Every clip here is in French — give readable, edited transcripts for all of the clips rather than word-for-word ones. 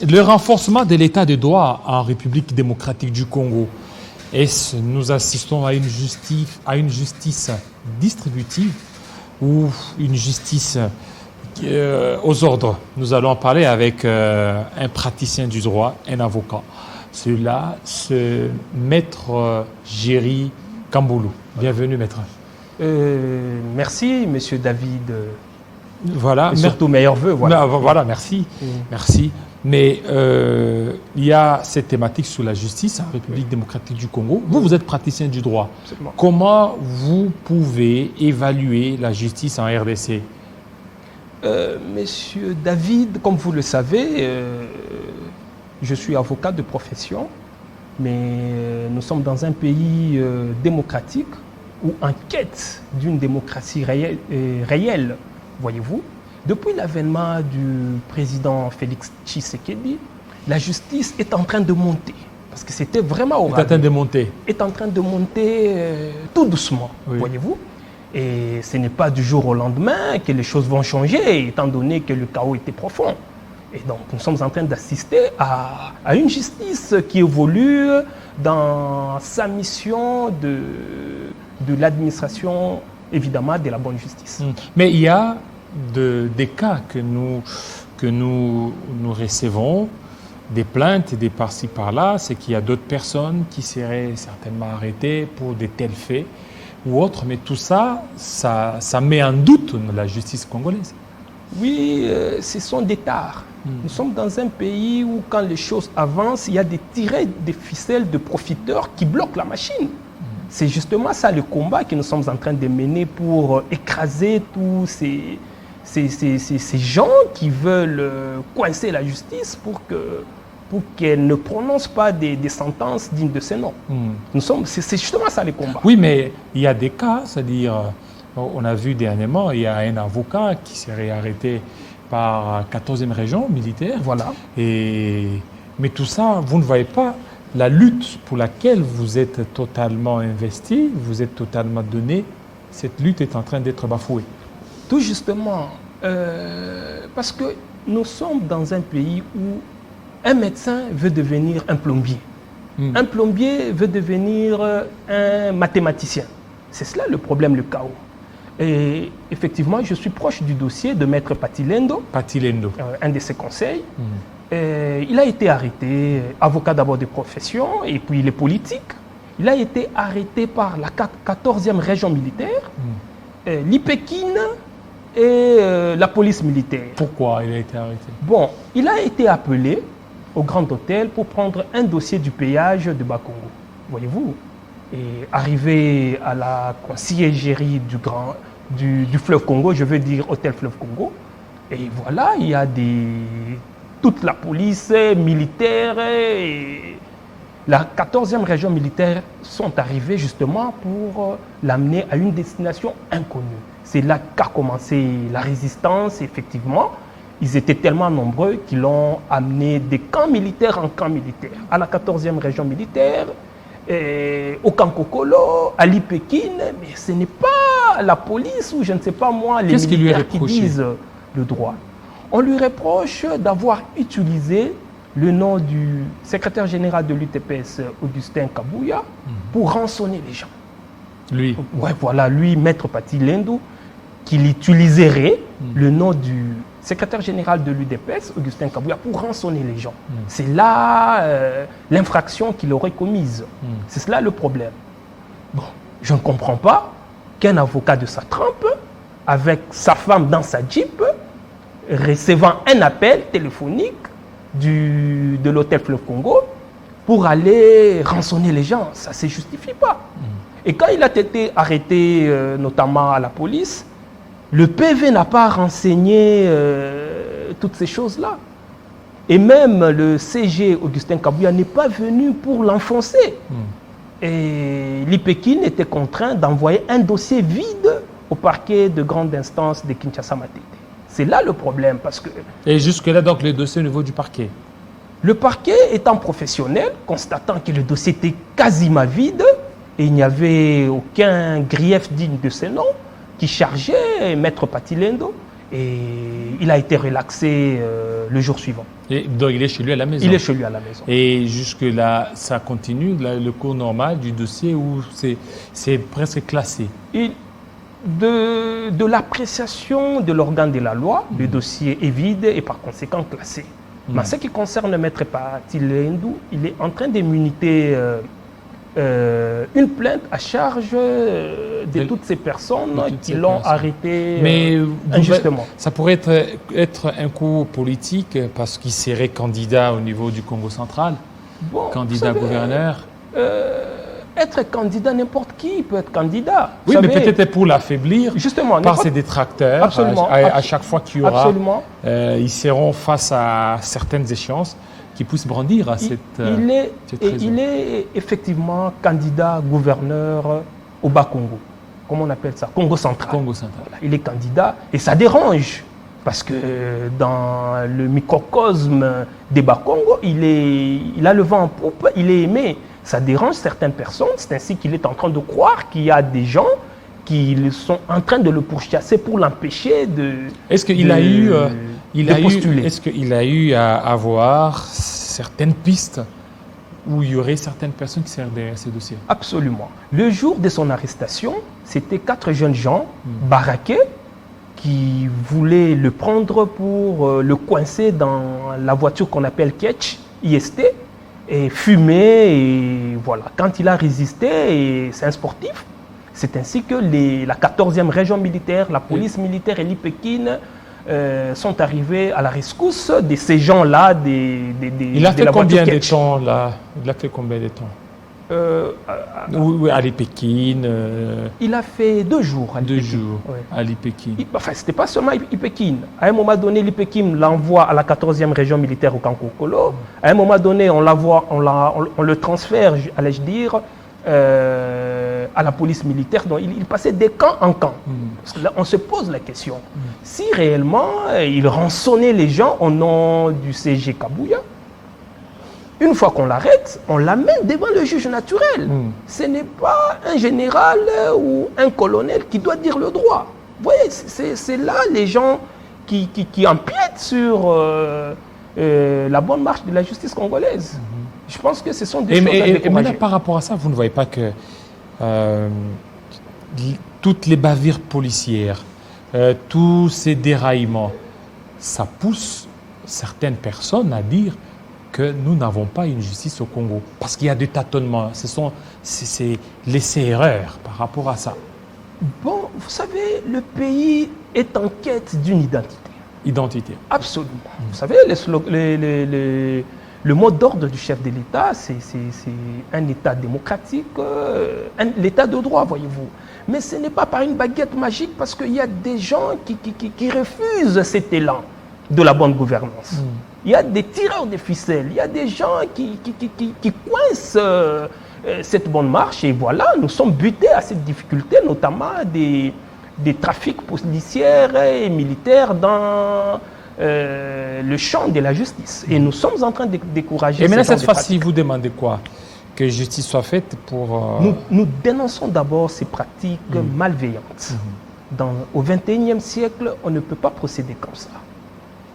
le renforcement de l'état de droit en République démocratique du Congo. Est-ce nous assistons à une justice distributive ou une justice aux ordres? Nous allons en parler avec un praticien du droit, un avocat. Celui-là, c'est Maître Géry Kamboulou. Bienvenue, Maître. Merci, Monsieur David. Voilà. Et surtout, meilleurs vœux. Voilà, merci. Merci. Mais il y a cette thématique sur la justice en République démocratique du Congo. Vous êtes praticien du droit. Absolument. Comment vous pouvez évaluer la justice en RDC? Monsieur David, comme vous le savez, je suis avocat de profession, mais nous sommes dans un pays démocratique ou en quête d'une démocratie réelle, voyez-vous. Depuis l'avènement du président Félix Tshisekedi, la justice est en train de monter. Parce que c'était vraiment au Est en train de monter. Est en train de monter tout doucement, voyez-vous. Et ce n'est pas du jour au lendemain que les choses vont changer, étant donné que le chaos était profond. Et donc, nous sommes en train d'assister à une justice qui évolue dans sa mission de l'administration, évidemment, de la bonne justice. Mais il y a des cas que nous recevons, des plaintes, des par-ci par-là, c'est qu'il y a d'autres personnes qui seraient certainement arrêtées pour de tels faits ou autres, mais tout ça, ça met en doute la justice congolaise. Oui, ce sont des tares. Nous sommes dans un pays où quand les choses avancent, il y a des tirets de ficelles de profiteurs qui bloquent la machine. C'est justement ça le combat que nous sommes en train de mener pour écraser tous ces gens qui veulent coincer la justice pour qu'elle ne prononce pas des sentences dignes de ces noms. C'est justement ça le combat. Oui, mais il y a des cas, c'est-à-dire, on a vu dernièrement, il y a un avocat qui serait arrêté par 14e région militaire. Voilà. Mais tout ça, vous ne voyez pas la lutte pour laquelle vous êtes totalement investi, vous êtes totalement donné, cette lutte est en train d'être bafouée. Tout justement, parce que nous sommes dans un pays où un médecin veut devenir un plombier. Un plombier veut devenir un mathématicien. C'est cela le problème, le chaos. Et effectivement, je suis proche du dossier de Maître Patilendo, un de ses conseils. Il a été arrêté, avocat d'abord de profession, et puis il est politique. Il a été arrêté par la 14e région militaire, l'IPEKIN et la police militaire. Pourquoi il a été arrêté? Bon, il a été appelé au Grand Hôtel pour prendre un dossier du péage de Bakongo, voyez-vous. Et arrivé à la conciergerie du fleuve Congo, je veux dire Hôtel Fleuve Congo, et voilà, il y a toute la police militaire et la 14e région militaire sont arrivés justement pour l'amener à une destination inconnue. C'est là qu'a commencé la résistance, effectivement. Ils étaient tellement nombreux qu'ils l'ont amené des camps militaires en camps militaires. À la 14e région militaire, au camp Kokolo, à l'IPEKIN, mais ce n'est pas la police ou je ne sais pas moi, les militaires qui disent le droit. On lui reproche d'avoir utilisé le nom du secrétaire général de l'UTPS, Augustin Kabouya, pour rançonner les gens. Lui? Ouais, voilà, lui, Maître Patilendo, qu'il utiliserait le nom du secrétaire général de l'UDPS, Augustin Kabouya, pour rançonner les gens. C'est là l'infraction qu'il aurait commise. C'est cela le problème. Bon, je ne comprends pas qu'un avocat de sa trempe, avec sa femme dans sa Jeep, recevant un appel téléphonique de l'hôtel Fleuve Congo pour aller rançonner les gens. Ça ne se justifie pas. Et quand il a été arrêté, notamment à la police, le PV n'a pas renseigné toutes ces choses-là. Et même le CG Augustin Kabouya n'est pas venu pour l'enfoncer. Et l'IPEKIN était contraint d'envoyer un dossier vide au parquet de grande instance de Kinshasa-Matete. C'est là le problème parce que... Et jusque-là, donc, le dossier au niveau du parquet? Le parquet étant professionnel, constatant que le dossier était quasiment vide et il n'y avait aucun grief digne de ce nom, qui chargeait Maître Patilendo. Et il a été relaxé le jour suivant. Et donc, il est chez lui à la maison. Il est chez lui à la maison. Et jusque-là, ça continue, le cours normal du dossier où c'est presque classé. De l'appréciation de l'organe de la loi, le dossier est vide et par conséquent classé. Mais en ce qui concerne Maître Patil Lendou, il est en train d'immuniter une plainte à charge de toutes ces personnes qui l'ont arrêté injustement. Ça pourrait être un coup politique parce qu'il serait candidat au niveau du Congo central, candidat gouverneur. Être candidat, n'importe qui peut être candidat. Oui, mais peut-être pour l'affaiblir par ses détracteurs. Absolument. À chaque fois qu'il y aura, absolument. Ils seront face à certaines échéances qui puissent brandir à cette raison. Il est effectivement candidat gouverneur au Bas-Congo. Comment on appelle ça? Congo central. Congo central. Voilà, il est candidat et ça dérange parce que dans le microcosme des Bas-Congo, il a le vent en poupe, il est aimé. Ça dérange certaines personnes, c'est ainsi qu'il est en train de croire qu'il y a des gens qui sont en train de le pourchasser pour l'empêcher de Est-ce qu'il a eu postuler. Est-ce qu'il a eu à avoir certaines pistes où il y aurait certaines personnes qui seraient derrière ces dossiers? Absolument. Le jour de son arrestation, c'était 4 jeunes gens baraqués qui voulaient le prendre pour le coincer dans la voiture qu'on appelle Ketch, IST, et fumer, et voilà. Quand il a résisté, et c'est un sportif, c'est ainsi que la 14e région militaire, la police militaire et l'IPEKIN sont arrivés à la rescousse de ces gens-là. Il a fait combien de temps là? Il a fait combien de temps? Oui, à l'IPEKIN. Il a fait 2 jours. À 2 jours à l'IPEKIN. Enfin, ce n'était pas seulement l'IPEKIN. À un moment donné, l'IPEKIN l'envoie à la 14e région militaire au Kankokolo. À un moment donné, on le transfère, allais-je dire, à la police militaire. Donc, il passait de camp en camp. Parce que là, on se pose la question. Si réellement, il rançonnait les gens au nom du CG Kabouya, une fois qu'on l'arrête, on l'amène devant le juge naturel. Ce n'est pas un général ou un colonel qui doit dire le droit. Vous voyez, c'est là les gens qui empiètent sur la bonne marche de la justice congolaise. Je pense que ce sont des choses à décourager. Et maintenant, par rapport à ça, vous ne voyez pas que toutes les bavures policières, tous ces déraillements, ça pousse certaines personnes à dire que nous n'avons pas une justice au Congo. Parce qu'il y a des tâtonnements. C'est laisser-erreur par rapport à ça. Bon, vous savez, le pays est en quête d'une identité. Identité. Absolument. Vous savez, le mot d'ordre du chef de l'État, c'est un État démocratique, l'État de droit, voyez-vous. Mais ce n'est pas par une baguette magique parce qu'il y a des gens qui refusent cet élan de la bonne gouvernance. Il y a des tireurs de ficelles, il y a des gens qui coincent cette bonne marche et voilà, nous sommes butés à cette difficulté, notamment des trafics policiers et militaires dans le champ de la justice. Et nous sommes en train de décourager. Et maintenant, cette fois-ci, vous demandez quoi? Que justice soit faite pour... Nous dénonçons d'abord ces pratiques malveillantes. Au XXIe siècle, on ne peut pas procéder comme ça.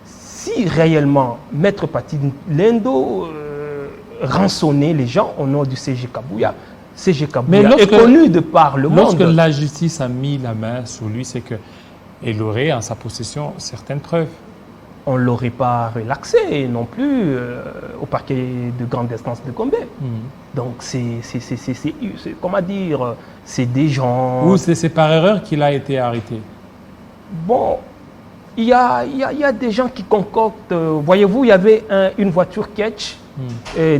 Si réellement Maître Patil Lendou rançonnait les gens au nom du CG Kabouya, CG Kabouya est connu de par le monde. Lorsque la justice a mis la main sur lui, c'est qu'elle aurait en sa possession certaines preuves. On ne l'aurait pas relaxé non plus au parquet de grande instance de Gombe. Donc c'est comment dire, c'est des gens... Ou c'est par erreur qu'il a été arrêté? Bon... Il y a des gens qui concoctent. Voyez-vous, il y avait une voiture Ketch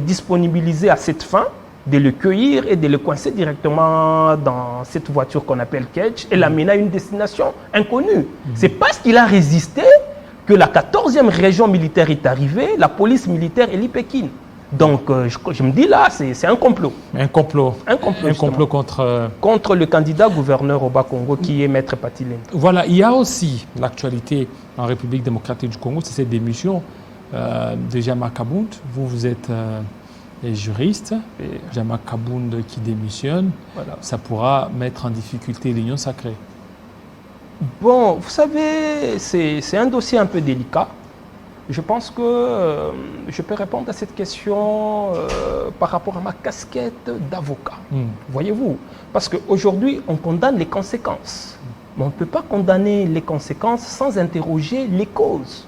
disponibilisée à cette fin, de le cueillir et de le coincer directement dans cette voiture qu'on appelle Ketch et l'amener à une destination inconnue. C'est parce qu'il a résisté que la 14e région militaire est arrivée, la police militaire et l'IPEKIN. Donc, je me dis là, c'est un complot. Un complot. Un complot. Un complot contre... Contre le candidat gouverneur au Bas-Congo qui est Maître Patil Lendou. Voilà, il y a aussi l'actualité en République démocratique du Congo, c'est cette démission de Jama Kabound. Vous êtes juriste, Jama Kabound qui démissionne, voilà. Ça pourra mettre en difficulté l'Union sacrée. Bon, vous savez, c'est un dossier un peu délicat. Je pense que je peux répondre à cette question par rapport à ma casquette d'avocat. Voyez-vous? Parce qu'aujourd'hui, on condamne les conséquences. Mais on ne peut pas condamner les conséquences sans interroger les causes.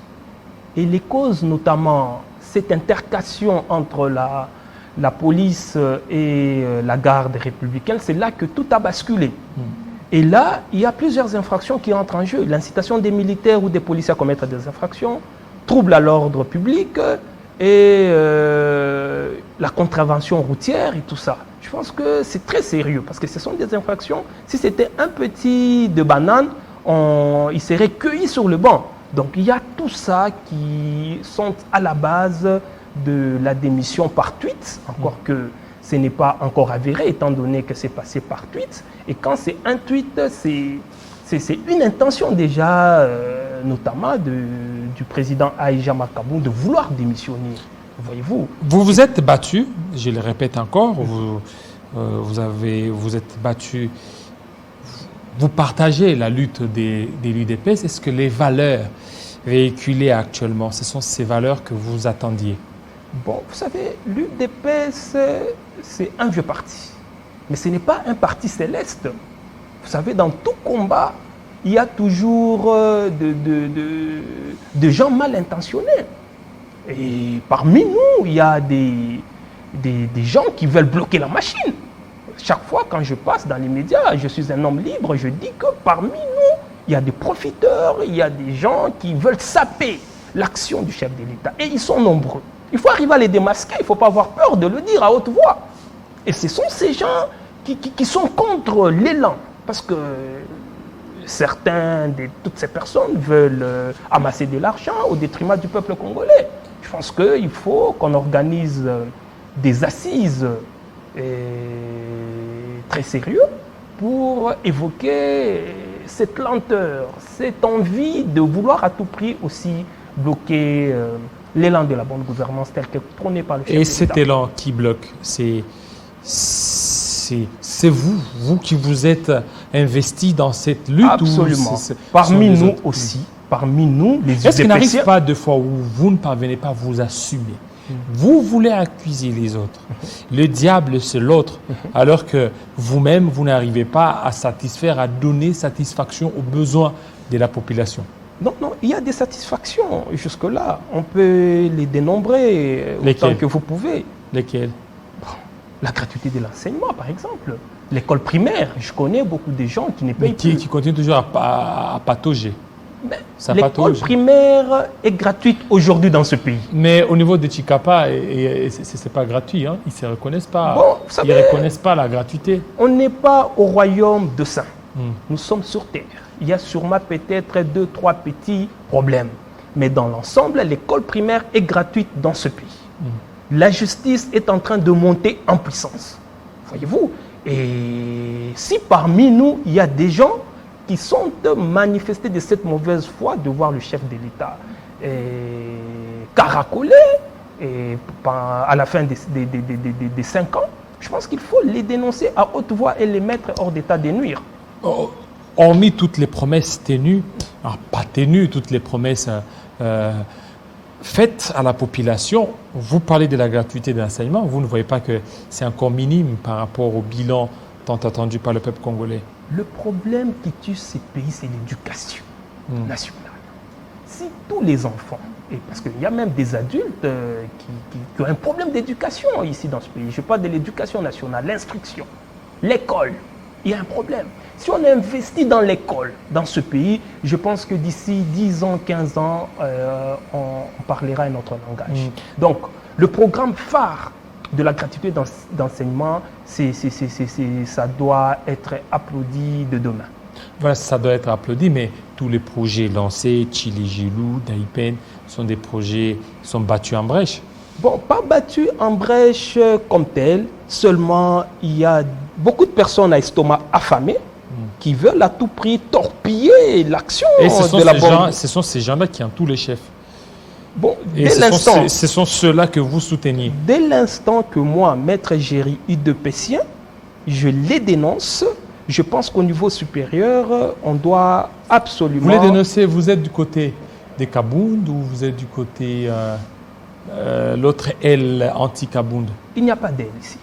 Et les causes, notamment, cette intercation entre la police et la garde républicaine, c'est là que tout a basculé. Et là, il y a plusieurs infractions qui entrent en jeu. L'incitation des militaires ou des policiers à commettre des infractions, trouble à l'ordre public et la contravention routière et tout ça. Je pense que c'est très sérieux parce que ce sont des infractions. Si c'était un petit de banane, il serait cueilli sur le banc. Donc il y a tout ça qui sont à la base de la démission par tweet, encore que ce n'est pas encore avéré étant donné que c'est passé par tweet. Et quand c'est un tweet, c'est une intention déjà, notamment du président Aïja Makabou, de vouloir démissionner. Voyez-vous. Vous vous êtes battu, je le répète encore, vous êtes battu, vous partagez la lutte des l'UDPS. Est-ce que les valeurs véhiculées actuellement, ce sont ces valeurs que vous attendiez? Bon, vous savez, l'UDPS, c'est un vieux parti. Mais ce n'est pas un parti céleste. Vous savez, dans tout combat, il y a toujours de gens mal intentionnés. Et parmi nous, il y a des gens qui veulent bloquer la machine. Chaque fois, quand je passe dans les médias, je suis un homme libre, je dis que parmi nous, il y a des profiteurs, il y a des gens qui veulent saper l'action du chef de l'État. Et ils sont nombreux. Il faut arriver à les démasquer, il ne faut pas avoir peur de le dire à haute voix. Et ce sont ces gens qui sont contre l'élan. Parce que certains de toutes ces personnes veulent amasser de l'argent au détriment du peuple congolais. Je pense qu'il faut qu'on organise des assises très sérieuses pour évoquer cette lenteur, cette envie de vouloir à tout prix aussi bloquer l'élan de la bonne gouvernance tel que prôné par le chef de l'État. Et cet élan qui bloque, c'est vous qui vous êtes investi dans cette lutte? Absolument. Parmi nous aussi, parmi nous, les UDPC. Est-ce qu'il n'arrive pas de fois où vous ne parvenez pas à vous assumer? Vous voulez accuser les autres. Le diable, c'est l'autre. Alors que vous-même, vous n'arrivez pas à satisfaire, à donner satisfaction aux besoins de la population. Non, il y a des satisfactions jusque-là. On peut les dénombrer autant que vous pouvez. Lesquelles? La gratuité de l'enseignement, par exemple. L'école primaire, je connais beaucoup de gens qui ne payent plus. Qui continuent toujours à patauger. L'école primaire est gratuite aujourd'hui dans ce pays. Mais au niveau de Chikapa, ce n'est pas gratuit. Hein. Ils ne se reconnaissent pas. Bon, vous savez, ils ne reconnaissent pas la gratuité. On n'est pas au royaume de saints. Nous sommes sur terre. Il y a sûrement peut-être 2, 3 petits problèmes. Mais dans l'ensemble, l'école primaire est gratuite dans ce pays. La justice est en train de monter en puissance. Voyez-vous? Et si parmi nous, il y a des gens qui sont manifestés de cette mauvaise foi de voir le chef de l'État caracoler à la fin des 5 ans, je pense qu'il faut les dénoncer à haute voix et les mettre hors d'état de nuire. Hormis toutes les promesses tenues, pas tenues, toutes les promesses faites à la population, vous parlez de la gratuité de l'enseignement, vous ne voyez pas que c'est encore minime par rapport au bilan tant attendu par le peuple congolais? Le problème qui tue ces pays, c'est l'éducation nationale. Si tous les enfants, et parce qu'il y a même des adultes qui ont un problème d'éducation ici dans ce pays, je parle de l'éducation nationale, l'instruction, l'école, il y a un problème. Si on investit dans l'école dans ce pays, je pense que d'ici 10 ans, 15 ans, on parlera un autre langage. Donc, le programme phare de la gratuité d'enseignement, ça doit être applaudi de demain. Voilà, ça doit être applaudi, mais tous les projets lancés, Chili Gilou, Daipen, sont des projets qui sont battus en brèche. Bon, pas battus en brèche comme tel, seulement il y a beaucoup de personnes à estomac affamé qui veulent à tout prix torpiller l'action de la banque. Ce sont ces gens-là qui ont tous les chefs. Bon, ce sont ceux-là que vous souteniez. Dès l'instant que moi, Maître Géry UDPSien, je les dénonce, je pense qu'au niveau supérieur, on doit absolument... Vous les dénoncez, vous êtes du côté des Kabound ou vous êtes du côté l'autre aile anti-Kabound? Il n'y a pas d'aile ici.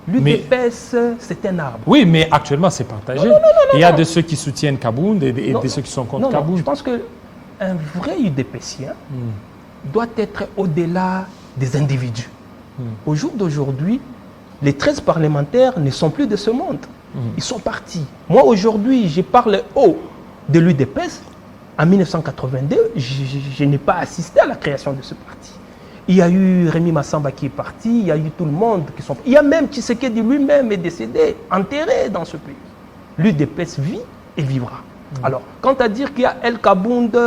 L'UDPS, c'est un arbre. Oui, mais actuellement, c'est partagé. Il y a de ceux qui soutiennent Kabound et de ceux qui sont contre Kabound. Je pense qu'un vrai UDPSien doit être au-delà des individus. Au jour d'aujourd'hui, les 13 parlementaires ne sont plus de ce monde. Ils sont partis. Moi, aujourd'hui, je parle haut de l'UDPS. En 1982, je n'ai pas assisté à la création de ce parti. Il y a eu Rémi Massamba qui est parti, il y a eu tout le monde qui sont... Il y a même Tshisekedi lui-même est décédé, enterré dans ce pays. L'UDPS vit et vivra. Alors, quant à dire qu'il y a El Kabound,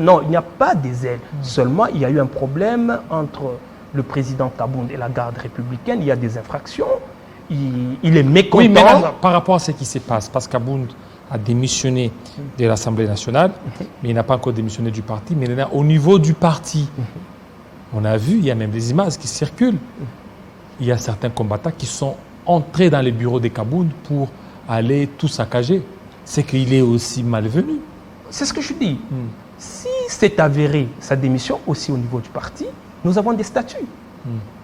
non, il n'y a pas des ailes. Seulement, il y a eu un problème entre le président Kabound et la garde républicaine. Il y a des infractions. Il est mécontent. Oui, mais là, par rapport à ce qui se passe, parce que Kabound a démissionné de l'Assemblée nationale, mais il n'a pas encore démissionné du parti, mais là, au niveau du parti, on a vu, il y a même des images qui circulent. Il y a certains combattants qui sont entrés dans les bureaux des Kabound pour aller tout saccager. C'est qu'il est aussi malvenu. C'est ce que je dis. Si c'est avéré sa démission aussi au niveau du parti, nous avons des statuts.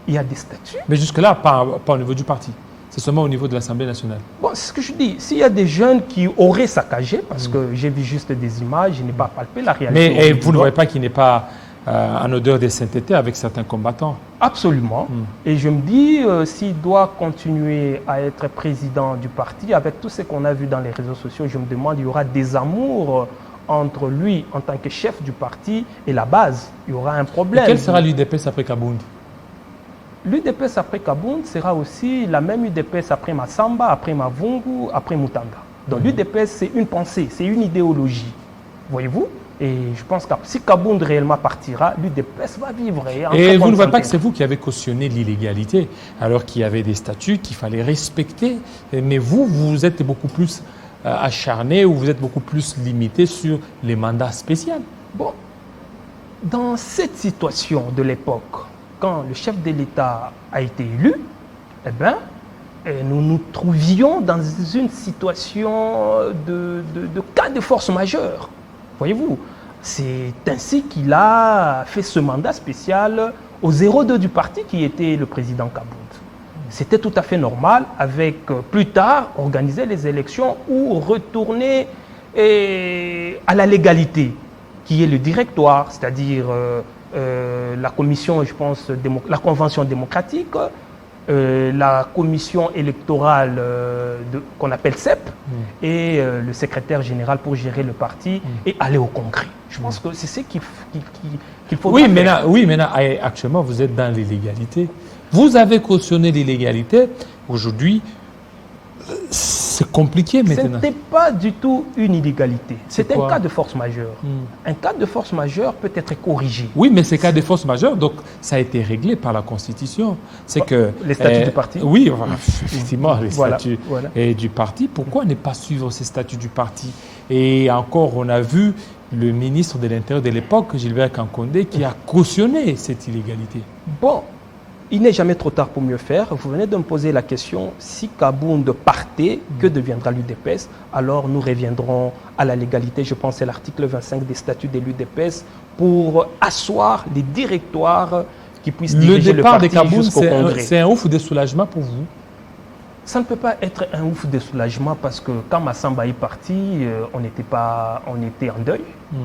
Il y a des statuts. Mais jusque-là, pas au niveau du parti. C'est seulement au niveau de l'Assemblée nationale. Bon, c'est ce que je dis. S'il y a des jeunes qui auraient saccagé, parce que j'ai vu juste des images, je n'ai pas palpé la réalité. Mais vous ne voyez pas qu'il n'est pas en odeur de sainteté avec certains combattants? Absolument. Et je me dis, s'il doit continuer à être président du parti, avec tout ce qu'on a vu dans les réseaux sociaux, je me demande, il y aura des amours entre lui en tant que chef du parti et la base. Il y aura un problème. Et quel sera l'UDPS après Kabound? L'UDPS après Kabound sera aussi la même UDPS après Massamba, après Mavungu, après Mutanda. Donc l'UDPS, c'est une pensée, c'est une idéologie. Voyez-vous? Et je pense que si Kabound réellement partira, l'UDPS va vivre. Et vous ne voyez pas que c'est vous qui avez cautionné l'illégalité, alors qu'il y avait des statuts qu'il fallait respecter. Mais vous êtes beaucoup plus acharné ou vous êtes beaucoup plus limité sur les mandats spéciaux. Bon, dans cette situation de l'époque, quand le chef de l'État a été élu, eh bien, nous nous trouvions dans une situation de cas de force majeure. Voyez-vous, c'est ainsi qu'il a fait ce mandat spécial au 02 du parti qui était le président Kabound. C'était tout à fait normal avec, plus tard, organiser les élections ou retourner à la légalité, qui est le directoire, c'est-à-dire la commission, je pense, la convention démocratique, la commission électorale qu'on appelle CEP et le secrétaire général pour gérer le parti et aller au congrès. Je pense que c'est ce qu'il faut faire. Oui, maintenant, actuellement, vous êtes dans l'illégalité. Vous avez cautionné l'illégalité. Aujourd'hui, c'est compliqué maintenant. Ce n'était pas du tout une illégalité. C'est un cas de force majeure. Un cas de force majeure peut être corrigé. Oui, mais ces cas de force majeure, donc ça a été réglé par la Constitution. C'est que les statuts du parti. Oui, effectivement, les statuts du parti. Pourquoi ne pas suivre ces statuts du parti? Et encore, on a vu le ministre de l'Intérieur de l'époque, Gilbert Kankondé, qui a cautionné cette illégalité. Bon. Il n'est jamais trop tard pour mieux faire. Vous venez de me poser la question, si Kabound partait, que deviendra l'UDPS? Alors nous reviendrons à la légalité. Je pense que c'est l'article 25 des statuts de l'UDPS pour asseoir les directoires qui puissent diriger le parti jusqu'au Congrès. C'est un ouf de soulagement pour vous? Ça ne peut pas être un ouf de soulagement parce que quand Massamba est parti, on était en deuil.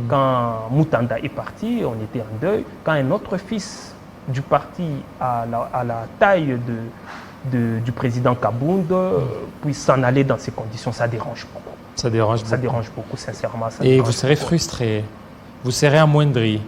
Quand Mutanda est parti, on était en deuil. Quand un autre fils du parti à la taille du président Kabound puisse s'en aller dans ces conditions, ça dérange beaucoup. Ça dérange beaucoup, sincèrement. Et vous serez frustré, vous serez amoindri.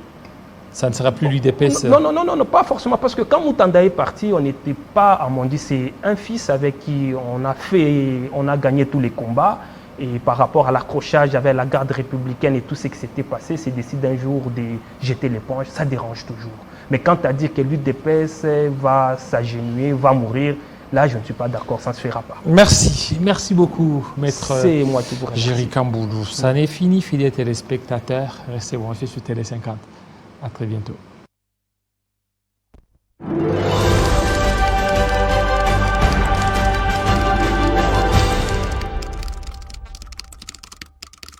Ça ne sera plus l'UDPS. Non, pas forcément, parce que quand Mutanda est parti, on n'était pas amoindri. C'est un fils avec qui on a gagné tous les combats. Et par rapport à l'accrochage avec la garde républicaine et tout ce qui s'était passé, c'est décidé un jour de jeter l'éponge. Ça dérange toujours. Mais quand à dire que l'UDPS va s'agenouiller, va mourir, là, je ne suis pas d'accord, ça ne se fera pas. Merci beaucoup, maître Géry Kamboulou. Ça n'est fini, fidèles téléspectateurs. Restez branchés sur Télé 50. À très bientôt.